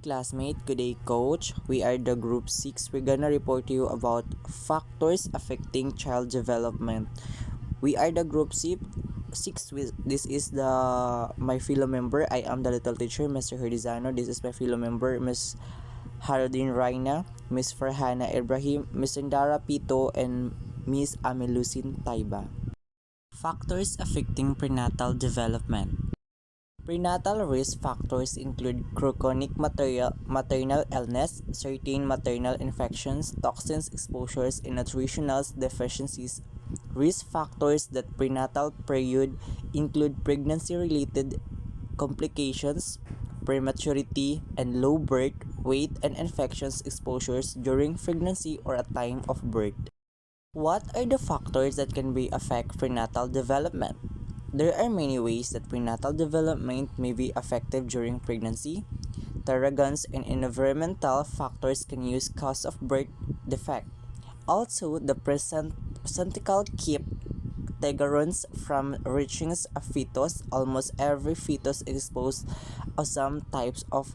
classmate. Good day, coach. We are the group 6. We're gonna report to you about factors affecting child development. We are the group 6. This is the my fellow member. I am the little teacher, Mr. Herdizano. This is my fellow member, Miss Haradin Raina, Miss Farhana Ibrahim, Miss Indara Pito, and Miss Amelusin Taiba. Factors affecting prenatal development. Prenatal risk factors include chronic maternal illness, certain maternal infections, toxins exposures, and nutritional deficiencies. Risk factors that prenatal period include pregnancy-related complications, prematurity, and low birth weight and infections exposures during pregnancy or at time of birth. What are the factors that can be affect prenatal development? There are many ways that prenatal development may be effective during pregnancy. Tarragons and environmental factors can use cause of birth defect. Also, the placentacal keep Tegarons from reaching a fetus. Almost every fetus is exposed of some types of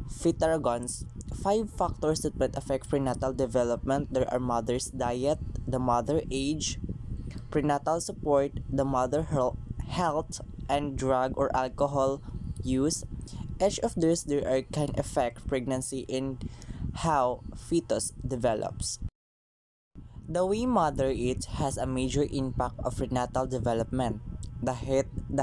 phytaragons. 5 factors that might affect prenatal development. There are mother's diet, the mother age, prenatal support, the mother health, and drug or alcohol use. Each of these can affect pregnancy and how fetus develops. The way mother eats has a major impact of prenatal development. The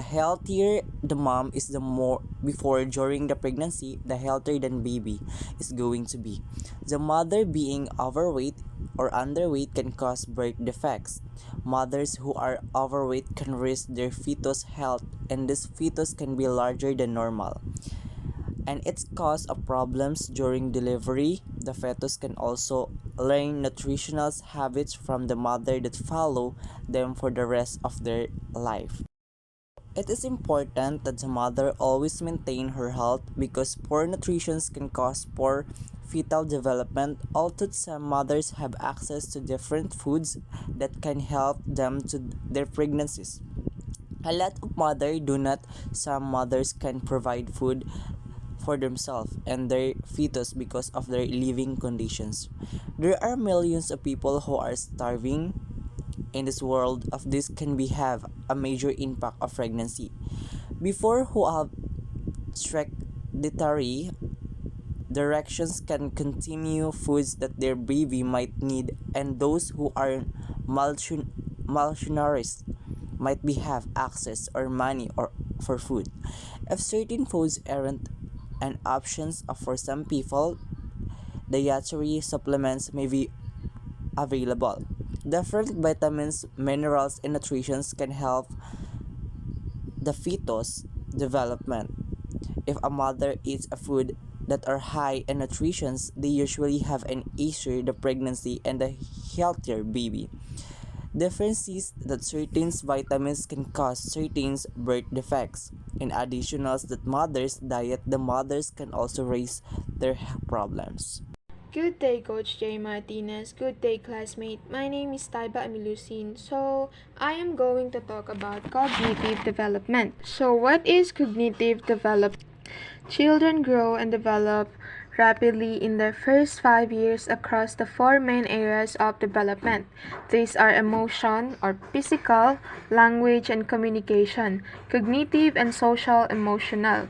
healthier the mom is, the more before during the pregnancy, the healthier the baby is going to be. The mother being overweight or underweight can cause birth defects. Mothers who are overweight can risk their fetus health, and this fetus can be larger than normal, and its cause of problems during delivery. The fetus can also learn nutritional habits from the mother that follow them for the rest of their life. It is important that the mother always maintain her health because poor nutrition can cause poor fetal development. Although some mothers have access to different foods that can help them to their pregnancies, a lot of mothers do not. Some mothers can provide food for themselves and their fetus because of their living conditions. There are millions of people who are starving in this world. Of this can be have a major impact of pregnancy. Before who have strict dietary directions can continue foods that their baby might need, and those who are malnourished might be have access or money or for food. If certain foods aren't an options for some people, dietary supplements may be available. Different vitamins, minerals, and nutrition can help the fetus development. If a mother eats a food that are high in nutrition, they usually have an easier the pregnancy and a healthier baby. Differences that certain vitamins can cause certain birth defects. In addition, that mother's diet, the mothers can also raise their problems. Good day, Coach Jay Martinez. Good day, classmate. My name is Taiba Amilusin. So, I am going to talk about cognitive development. So, what is cognitive development? Children grow and develop rapidly in their first 5 years across the 4 main areas of development. These are emotion or physical, language and communication, cognitive and social emotional.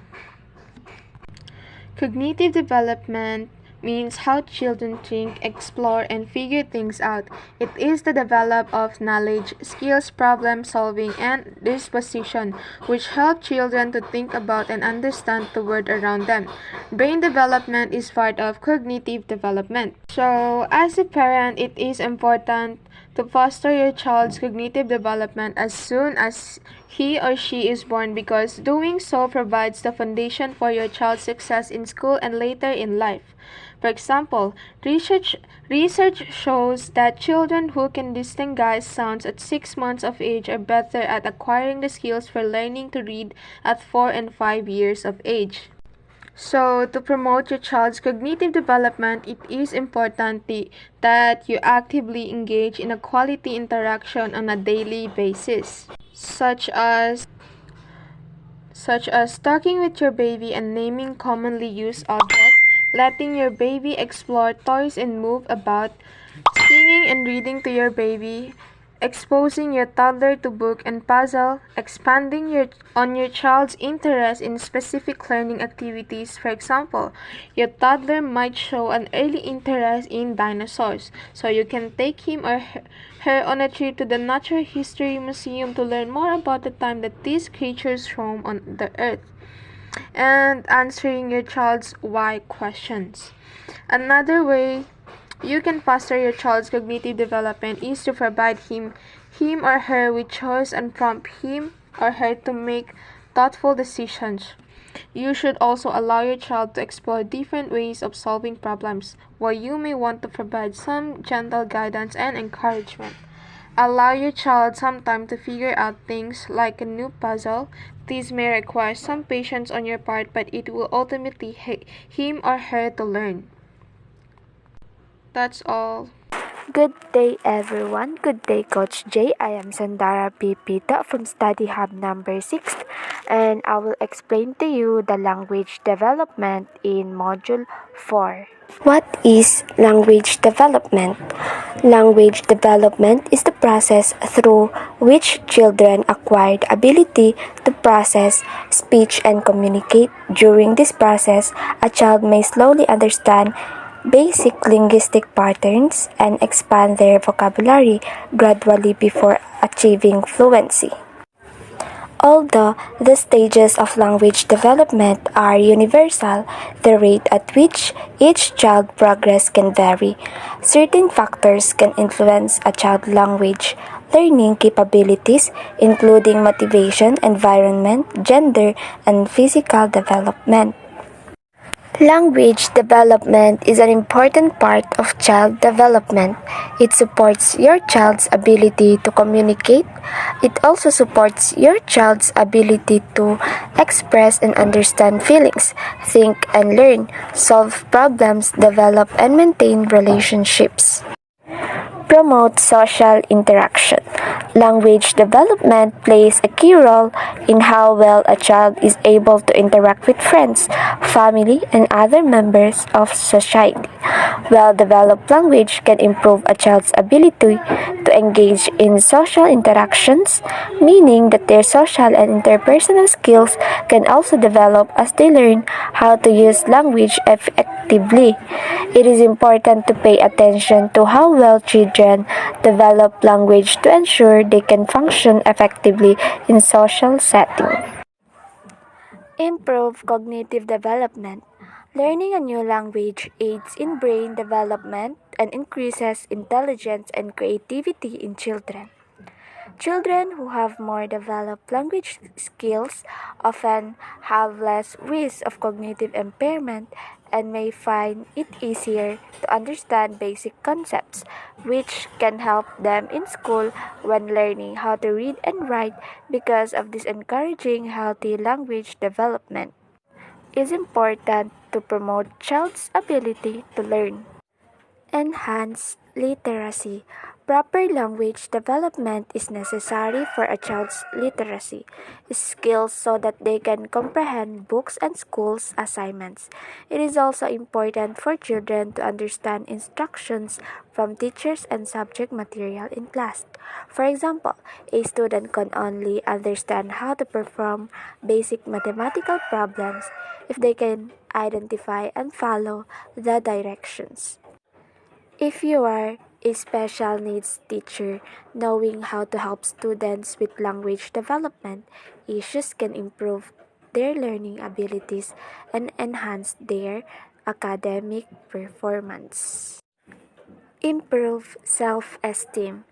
Cognitive development means how children think, explore, and figure things out. It is the development of knowledge, skills, problem solving, and disposition, which help children to think about and understand the world around them. Brain development is part of cognitive development. So, as a parent, it is important to foster your child's cognitive development as soon as he or she is born, because doing so provides the foundation for your child's success in school and later in life. For example, research shows that children who can distinguish sounds at 6 months of age are better at acquiring the skills for learning to read at 4 and 5 years of age. So, to promote your child's cognitive development, it is important that you actively engage in a quality interaction on a daily basis, such as talking with your baby and naming commonly used objects, letting your baby explore toys and move about, singing and reading to your baby, exposing your toddler to book and puzzle, expanding on your child's interest in specific learning activities. For example, your toddler might show an early interest in dinosaurs, so you can take him or her on a trip to the Natural History Museum to learn more about the time that these creatures roam on the earth, and answering your child's why questions. Another way you can foster your child's cognitive development is to provide him or her with choice and prompt him or her to make thoughtful decisions. You should also allow your child to explore different ways of solving problems, while you may want to provide some gentle guidance and encouragement. Allow your child some time to figure out things like a new puzzle. This may require some patience on your part, but it will ultimately help him or her to learn. That's all. Good day, everyone. Good day, Coach Jay. I am Sandara Pipita from Study Hub number 6, and I will explain to you the language development in Module 4. What is language development? Language development is the process through which children acquire the ability to process speech and communicate. During this process, a child may slowly understand basic linguistic patterns and expand their vocabulary gradually before achieving fluency. Although the stages of language development are universal, the rate at which each child progress can vary. Certain factors can influence a child's language learning capabilities, including motivation, environment, gender, and physical development. Language development is an important part of child development. It supports your child's ability to communicate. It also supports your child's ability to express and understand feelings, think and learn, solve problems, develop and maintain relationships. Promote social interaction. Language development plays a key role in how well a child is able to interact with friends, family, and other members of society. Well-developed language can improve a child's ability to engage in social interactions, meaning that their social and interpersonal skills can also develop as they learn how to use language effectively. It is important to pay attention to how well children develop language to ensure they can function effectively in social settings. Improve cognitive development. Learning a new language aids in brain development and increases intelligence and creativity in children. Children who have more developed language skills often have less risk of cognitive impairment and may find it easier to understand basic concepts, which can help them in school when learning how to read and write. Because of this encouraging healthy language development is important to promote child's ability to learn. Enhance literacy. Proper language development is necessary for a child's literacy skills so that they can comprehend books and school's assignments. It is also important for children to understand instructions from teachers and subject material in class. For example, a student can only understand how to perform basic mathematical problems if they can identify and follow the directions. If you are a special needs teacher, knowing how to help students with language development issues can improve their learning abilities and enhance their academic performance. Improve self-esteem.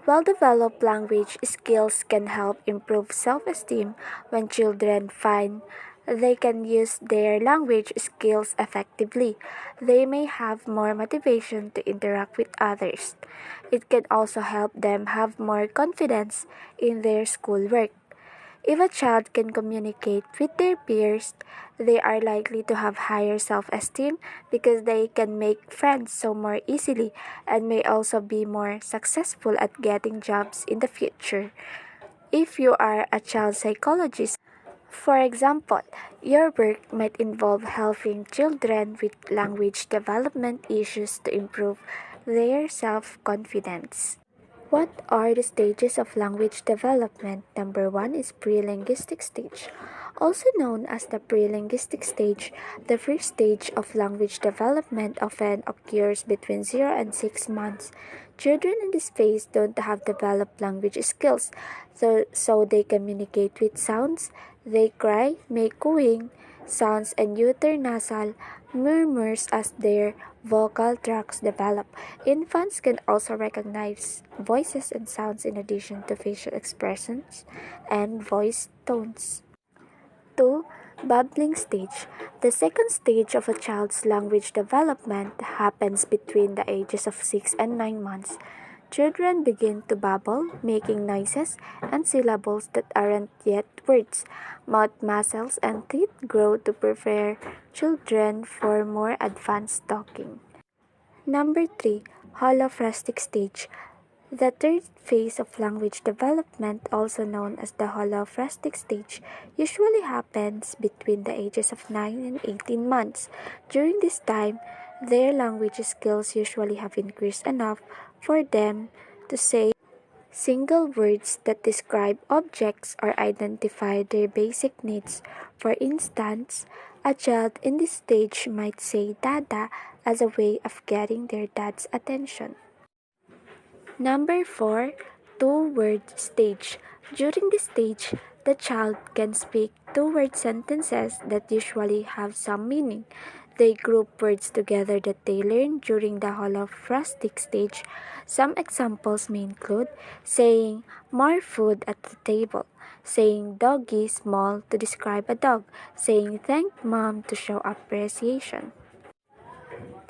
Well-developed language skills can help improve self-esteem when children find they can use their language skills effectively. They may have more motivation to interact with others. It can also help them have more confidence in their schoolwork. If a child can communicate with their peers, they are likely to have higher self esteem because they can make friends so more easily and may also be more successful at getting jobs in the future. If you are a child psychologist, For example, your work might involve helping children with language development issues to improve their self confidence. What are the stages of language development? Number one is pre-linguistic stage. Also known as the pre-linguistic stage, the first stage of language development often occurs between 0 and 6 months. Children in this phase don't have developed language skills, so they communicate with sounds, they cry, make cooing sounds, and utter nasal murmurs as their vocal tracts develop. Infants can also recognize voices and sounds in addition to facial expressions and voice tones. 2. Babbling stage. The second stage of a child's language development happens between the ages of 6 and 9 months. Children begin to babble, making noises and syllables that aren't yet words. Mouth muscles and teeth grow to prepare children for more advanced talking. Number 3. Holophrastic stage. The third phase of language development, also known as the holophrastic stage, usually happens between the ages of 9 and 18 months. During this time, their language skills usually have increased enough for them to say single words that describe objects or identify their basic needs. For instance, a child in this stage might say dada as a way of getting their dad's attention. Number 4. Two-word stage. During this stage, the child can speak two-word sentences that usually have some meaning. They group words together that they learn during the holophrastic stage. Some examples may include saying more food at the table, saying doggy small to describe a dog, saying thank mom to show appreciation.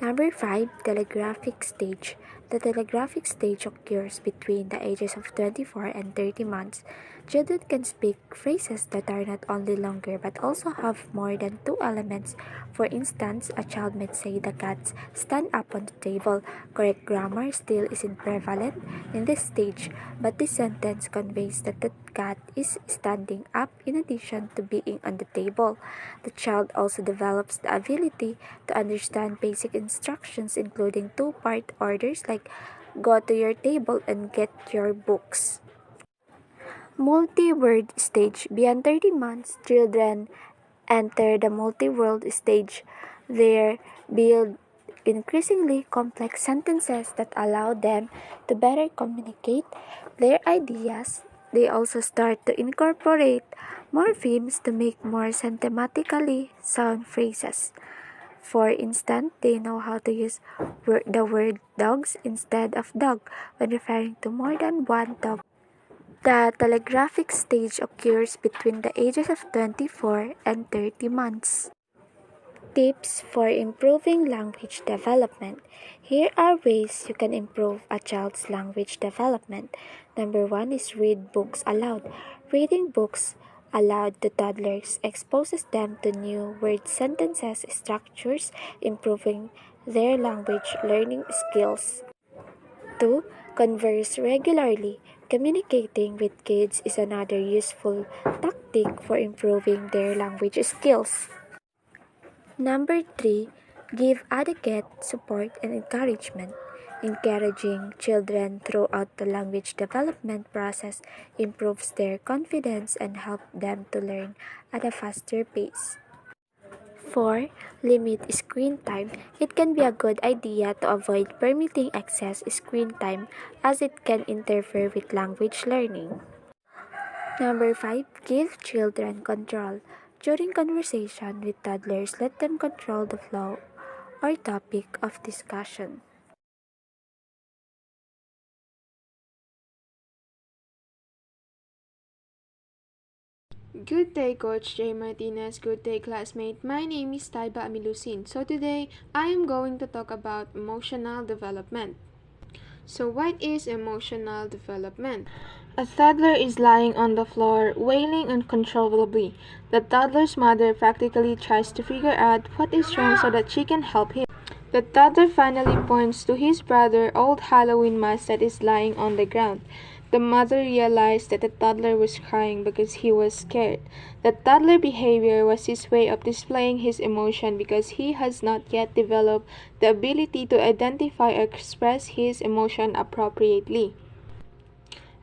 Number 5. Telegraphic stage. The telegraphic stage occurs between the ages of 24 and 30 months. Children can speak phrases that are not only longer but also have more than two elements. For instance, a child might say the cats stand up on the table. Correct grammar still isn't prevalent in this stage, but this sentence conveys that the cat is standing up in addition to being on the table. The child also develops the ability to understand basic instructions, including two-part orders like go to your table and get your books. Multi-word stage. Beyond 30 months, children enter the multi-word stage. They build increasingly complex sentences that allow them to better communicate their ideas. They also start to incorporate morphemes to make more systematically sound phrases. For instance, they know how to use the word dogs instead of dog when referring to more than one dog. The telegraphic stage occurs between the ages of 24 and 30 months. Tips for improving language development. Here are ways you can improve a child's language development. Number 1 is read books aloud. Reading books aloud to toddlers exposes them to new word sentences structures, improving their language learning skills. 2. Converse regularly. Communicating with kids is another useful tactic for improving their language skills. Number 3. Give adequate support and encouragement. Encouraging children throughout the language development process improves their confidence and helps them to learn at a faster pace. 4. Limit screen time. It can be a good idea to avoid permitting excess screen time as it can interfere with language learning. Number 5. Give children control. During conversation with toddlers, let them control the flow or topic of discussion. Good day, Coach Jay Martinez. Good day, classmate. My name is Taiba Amilusin. So today, I am going to talk about emotional development. So what is emotional development? A toddler is lying on the floor, wailing uncontrollably. The toddler's mother practically tries to figure out what is wrong so that she can help him. The toddler finally points to his brother, old Halloween mask that is lying on the ground. The mother realized that the toddler was crying because he was scared. The toddler behavior was his way of displaying his emotion because he has not yet developed the ability to identify or express his emotion appropriately.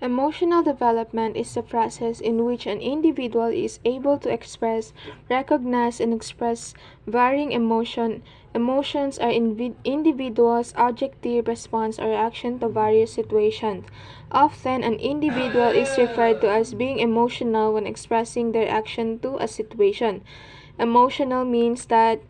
Emotional development is the process in which an individual is able to express, recognize, and express varying emotions are individuals' objective response or reaction to various situations. Often, an individual is referred to as being emotional when expressing their action to a situation. Emotional means that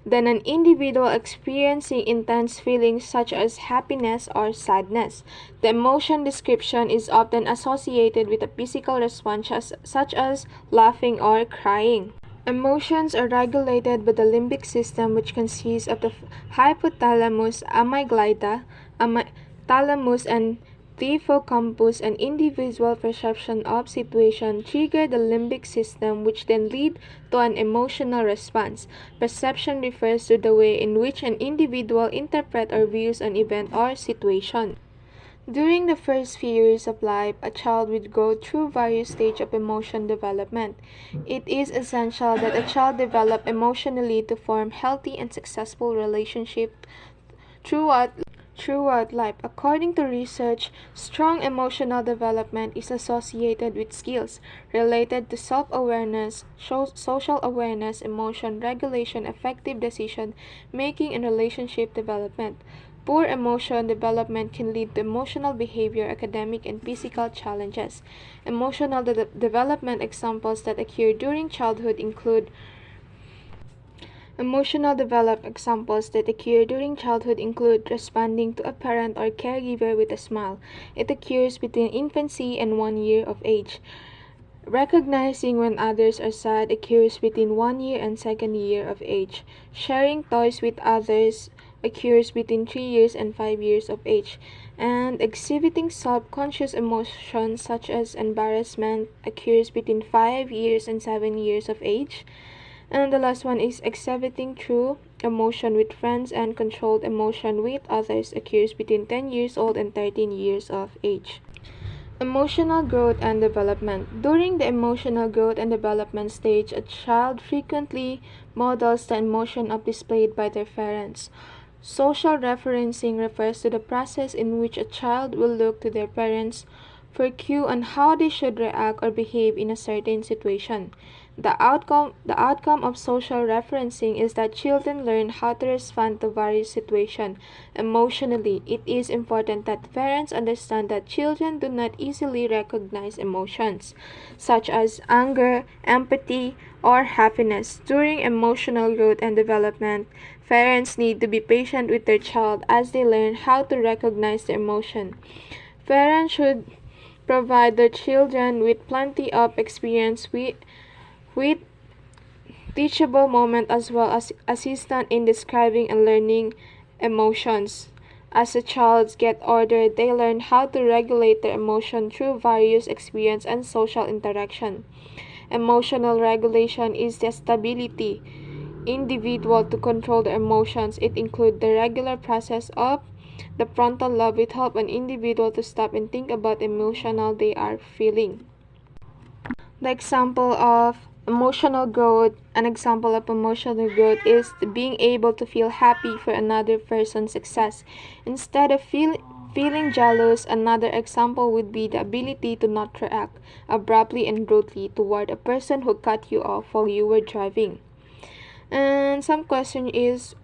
than an individual experiencing intense feelings such as happiness or sadness. The emotion description is often associated with a physical response such as laughing or crying. Emotions are regulated by the limbic system, which consists of the hypothalamus, thalamus, and the hippocampus. An individual perception of situation trigger the limbic system, which then lead to an emotional response. Perception refers to the way in which an individual interprets or views an event or situation. During the first few years of life, a child will go through various stages of emotion development. It is essential that a child develop emotionally to form healthy and successful relationships throughout life. According to research, strong emotional development is associated with skills related to self-awareness, social awareness, emotion regulation, effective decision making, and relationship development. Poor emotion development can lead to emotional behavior, academic, and physical challenges. Emotional development examples that occur during childhood include responding to a parent or caregiver with a smile. It occurs between infancy and 1 year of age. Recognizing when others are sad occurs between 1 year and second year of age. Sharing toys with others occurs between 3 years and 5 years of age. And exhibiting self-conscious emotions such as embarrassment occurs between 5 years and 7 years of age. And the last one is exhibiting true emotion with friends and controlled emotion with others occurs between 10 years old and 13 years of age. Emotional growth and development. During the emotional growth and development stage, a child frequently models the emotion displayed by their parents. Social referencing refers to the process in which a child will look to their parents for cue on how they should react or behave in a certain situation. The outcome of social referencing is that children learn how to respond to various situations emotionally. It is important that parents understand that children do not easily recognize emotions such as anger, empathy, or happiness. During emotional growth and development, parents need to be patient with their child as they learn how to recognize the emotion. Parents should provide their children with plenty of experience with teachable moment as well as assistance in describing and learning emotions. As the child get older, they learn how to regulate their emotion through various experience and social interaction. Emotional regulation is the stability individual to control their emotions. It includes the regular process of the frontal lobe. It helps an individual to stop and think about emotional they are feeling. The example of emotional growth, an example of emotional growth is being able to feel happy for another person's success. Instead of feeling jealous, another example would be the ability to not react abruptly and rudely toward a person who cut you off while you were driving. And some question is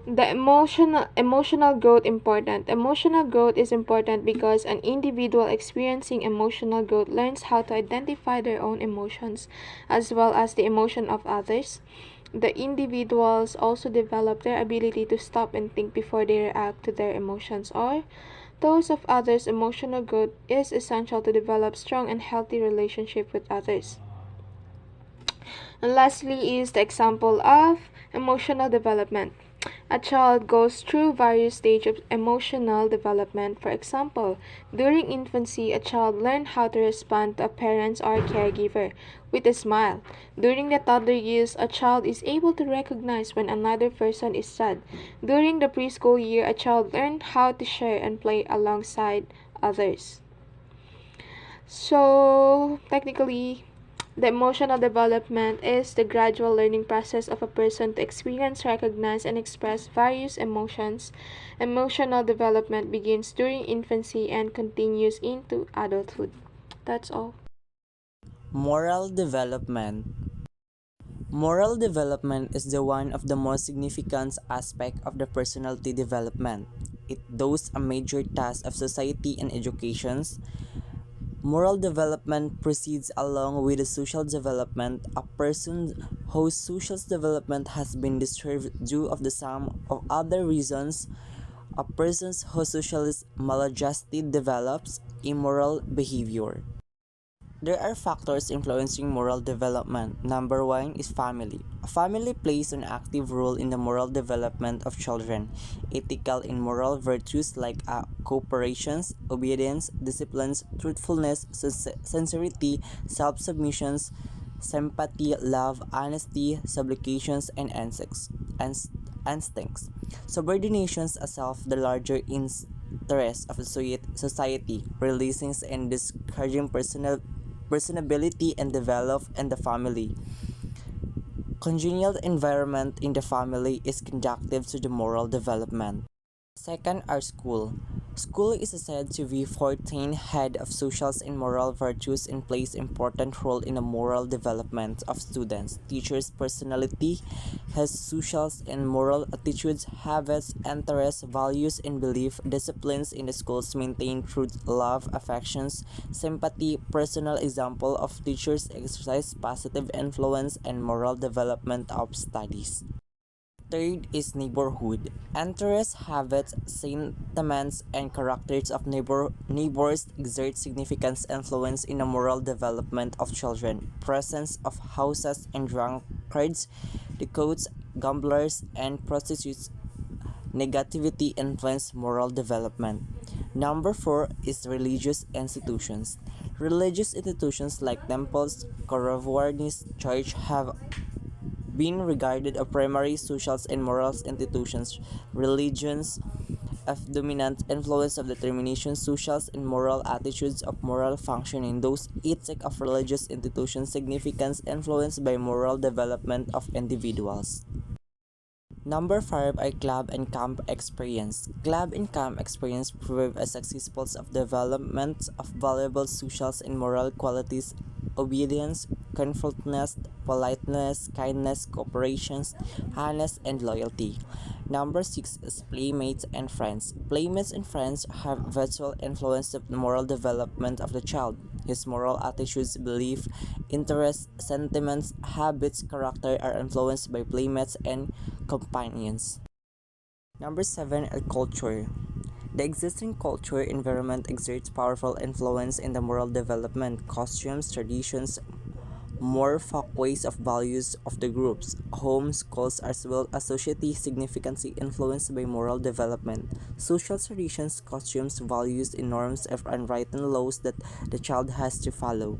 the emotional growth important. Emotional growth is important because an individual experiencing emotional growth learns how to identify their own emotions as well as the emotion of others. The individuals also develop their ability to stop and think before they react to their emotions or those of others. Emotional growth is essential to develop strong and healthy relationship with others. And lastly is the example of emotional development. A child goes through various stages of emotional development. For example, during infancy, a child learns how to respond to a parent or caregiver with a smile. During the toddler years, a child is able to recognize when another person is sad. During the preschool year, a child learns how to share and play alongside others. So, technically, the emotional development is the gradual learning process of a person to experience, recognize, and express various emotions. Emotional development begins during infancy and continues into adulthood. That's all. Moral development. Moral development is the one of the most significant aspect of the personality development. It does a major task of society and educations. Moral development proceeds along with the social development. A person whose social development has been disturbed due of the sum of other reasons. A person whose social is maladjusted develops immoral behavior. There are factors influencing moral development. Number one is family. A family plays an active role in the moral development of children. Ethical and moral virtues like cooperation, obedience, disciplines, truthfulness, sincerity, self-submissions, sympathy, love, honesty, supplications, and instincts. Subordinations of self, the larger interests of society, releasing and discouraging personability and develop in the family. Congenial environment in the family is conducive to the moral development. Second are school. School is said to be 14 head of social and moral virtues and plays important role in the moral development of students. Teachers' personality has social and moral attitudes, habits, interests, values, and belief. Disciplines in the schools maintain truth, love, affections, sympathy. Personal example of teachers exercise positive influence and moral development of studies. Third is neighborhood. Interests, habits, sentiments, and characters of neighbors exert significant influence in the moral development of children. Presence of houses and drunkards, decades, gamblers, and prostitutes negativity influence moral development. Number four is religious institutions. Religious institutions like temples, Koravwarnis church have been regarded as primary social and moral institutions. Religions of dominant influence of determination, social and moral attitudes of moral functioning. Those ethics of religious institutions significance influenced by moral development of individuals. Number 5 are club and camp experience. Club and camp experience prove a successful of development of valuable social and moral qualities, obedience, comfortness, politeness, kindness, cooperation, honest, and loyalty. Number 6 is playmates and friends. Playmates and friends have vital influence of the moral development of the child. His moral attitudes, belief, interests, sentiments, habits, character are influenced by playmates and companions. Number 7 are culture. The existing culture environment exerts powerful influence in the moral development. Costumes, traditions, more folkways of values of the groups, homes, schools as well as society significantly influenced by moral development. Social traditions, costumes, values, and norms of unwritten laws that the child has to follow.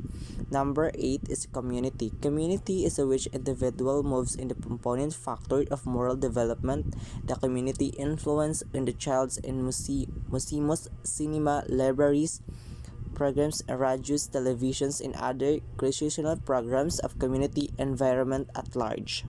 Number 8 is community. Community is which individual moves in the component factor of moral development. The community influence in the child's in museums, cinema, libraries, programs, radios, televisions, and other recreational programs of community environment at large.